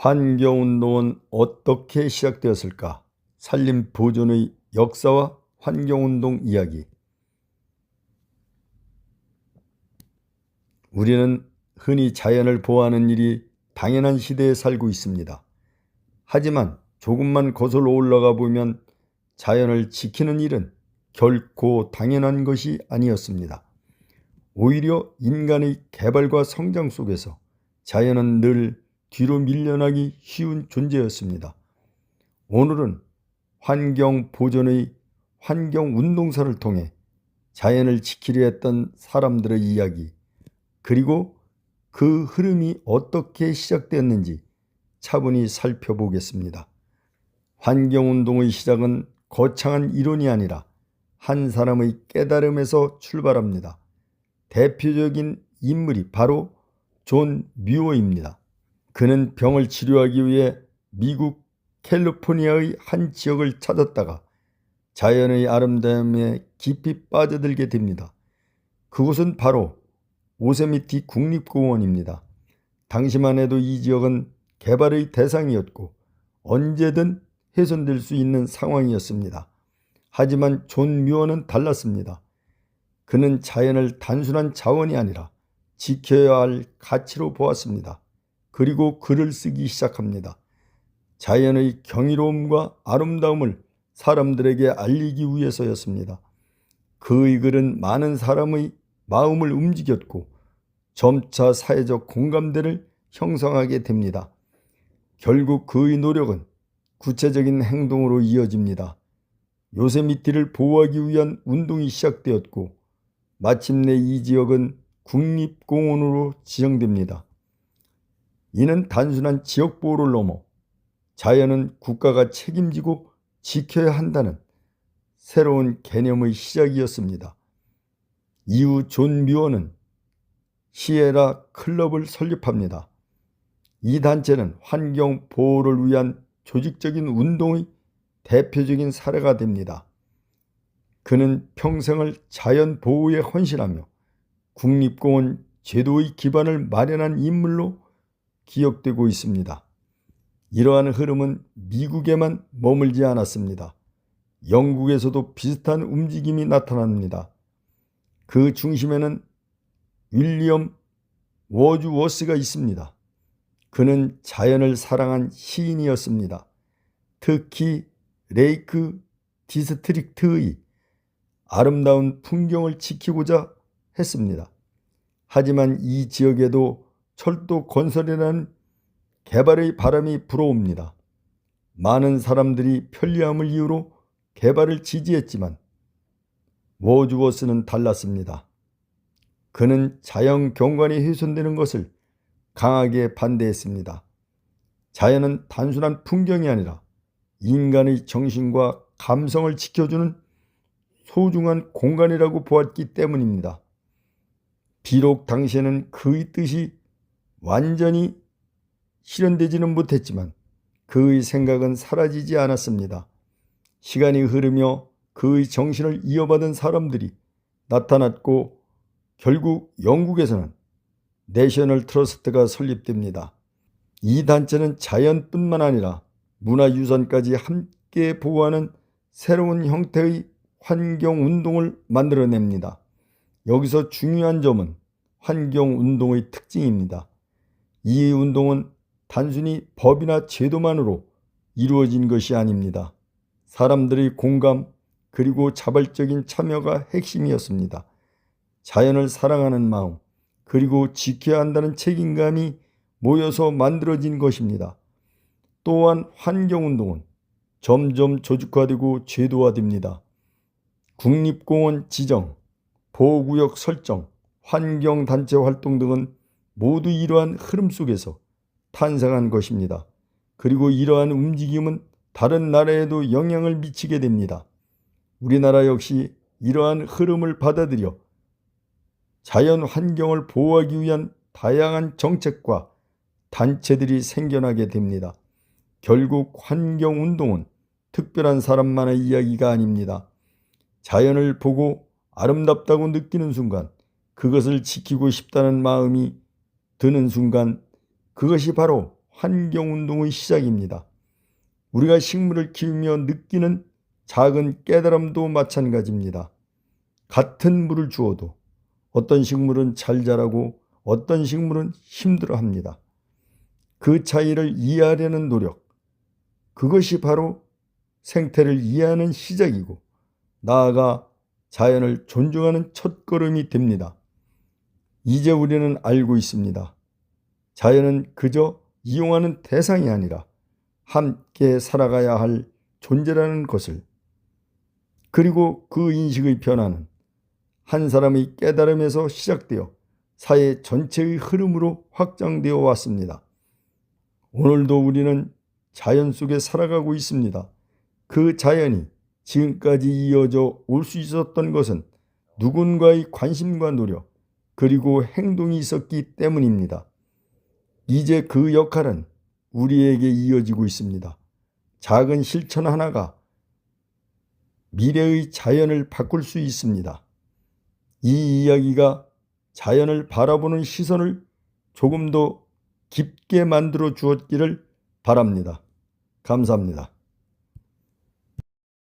환경운동은 어떻게 시작되었을까? 산림보존의 역사와 환경운동 이야기. 우리는 흔히 자연을 보호하는 일이 당연한 시대에 살고 있습니다. 하지만 조금만 거슬러 올라가 보면 자연을 지키는 일은 결코 당연한 것이 아니었습니다. 오히려 인간의 개발과 성장 속에서 자연은 늘 뒤로 밀려나기 쉬운 존재였습니다. 오늘은 환경 보존의 환경운동사를 통해 자연을 지키려 했던 사람들의 이야기, 그리고 그 흐름이 어떻게 시작되었는지 차분히 살펴보겠습니다. 환경운동의 시작은 거창한 이론이 아니라 한 사람의 깨달음에서 출발합니다. 대표적인 인물이 바로 존 뮤어입니다. 그는 병을 치료하기 위해 미국 캘리포니아의 한 지역을 찾았다가 자연의 아름다움에 깊이 빠져들게 됩니다. 그곳은 바로 요세미티 국립공원입니다. 당시만 해도 이 지역은 개발의 대상이었고 언제든 훼손될 수 있는 상황이었습니다. 하지만 존 뮤어는 달랐습니다. 그는 자연을 단순한 자원이 아니라 지켜야 할 가치로 보았습니다. 그리고 글을 쓰기 시작합니다. 자연의 경이로움과 아름다움을 사람들에게 알리기 위해서였습니다. 그의 글은 많은 사람의 마음을 움직였고 점차 사회적 공감대를 형성하게 됩니다. 결국 그의 노력은 구체적인 행동으로 이어집니다. 요세미티를 보호하기 위한 운동이 시작되었고 마침내 이 지역은 국립공원으로 지정됩니다. 이는 단순한 지역 보호를 넘어 자연은 국가가 책임지고 지켜야 한다는 새로운 개념의 시작이었습니다. 이후 존 뮤어는 시에라 클럽을 설립합니다. 이 단체는 환경 보호를 위한 조직적인 운동의 대표적인 사례가 됩니다. 그는 평생을 자연 보호에 헌신하며 국립공원 제도의 기반을 마련한 인물로 기억되고 있습니다. 이러한 흐름은 미국에만 머물지 않았습니다. 영국에서도 비슷한 움직임이 나타납니다. 그 중심에는 윌리엄 워즈워스가 있습니다. 그는 자연을 사랑한 시인이었습니다. 특히 레이크 디스트릭트의 아름다운 풍경을 지키고자 했습니다. 하지만 이 지역에도 철도 건설이라는 개발의 바람이 불어옵니다. 많은 사람들이 편리함을 이유로 개발을 지지했지만 워즈워스는 달랐습니다. 그는 자연 경관이 훼손되는 것을 강하게 반대했습니다. 자연은 단순한 풍경이 아니라 인간의 정신과 감성을 지켜주는 소중한 공간이라고 보았기 때문입니다. 비록 당시에는 그의 뜻이 완전히 실현되지는 못했지만 그의 생각은 사라지지 않았습니다. 시간이 흐르며 그의 정신을 이어받은 사람들이 나타났고 결국 영국에서는 내셔널 트러스트가 설립됩니다. 이 단체는 자연뿐만 아니라 문화유산까지 함께 보호하는 새로운 형태의 환경운동을 만들어냅니다. 여기서 중요한 점은 환경운동의 특징입니다. 이 운동은 단순히 법이나 제도만으로 이루어진 것이 아닙니다. 사람들의 공감 그리고 자발적인 참여가 핵심이었습니다. 자연을 사랑하는 마음 그리고 지켜야 한다는 책임감이 모여서 만들어진 것입니다. 또한 환경운동은 점점 조직화되고 제도화됩니다. 국립공원 지정, 보호구역 설정, 환경단체 활동 등은 모두 이러한 흐름 속에서 탄생한 것입니다. 그리고 이러한 움직임은 다른 나라에도 영향을 미치게 됩니다. 우리나라 역시 이러한 흐름을 받아들여 자연 환경을 보호하기 위한 다양한 정책과 단체들이 생겨나게 됩니다. 결국 환경운동은 특별한 사람만의 이야기가 아닙니다. 자연을 보고 아름답다고 느끼는 순간, 그것을 지키고 싶다는 마음이 드는 순간, 그것이 바로 환경운동의 시작입니다. 우리가 식물을 키우며 느끼는 작은 깨달음도 마찬가지입니다. 같은 물을 주어도 어떤 식물은 잘 자라고 어떤 식물은 힘들어합니다. 그 차이를 이해하려는 노력, 그것이 바로 생태를 이해하는 시작이고 나아가 자연을 존중하는 첫걸음이 됩니다. 이제 우리는 알고 있습니다. 자연은 그저 이용하는 대상이 아니라 함께 살아가야 할 존재라는 것을, 그리고 그 인식의 변화는 한 사람의 깨달음에서 시작되어 사회 전체의 흐름으로 확장되어 왔습니다. 오늘도 우리는 자연 속에 살아가고 있습니다. 그 자연이 지금까지 이어져 올 수 있었던 것은 누군가의 관심과 노력, 그리고 행동이 있었기 때문입니다. 이제 그 역할은 우리에게 이어지고 있습니다. 작은 실천 하나가 미래의 자연을 바꿀 수 있습니다. 이 이야기가 자연을 바라보는 시선을 조금 더 깊게 만들어 주었기를 바랍니다. 감사합니다.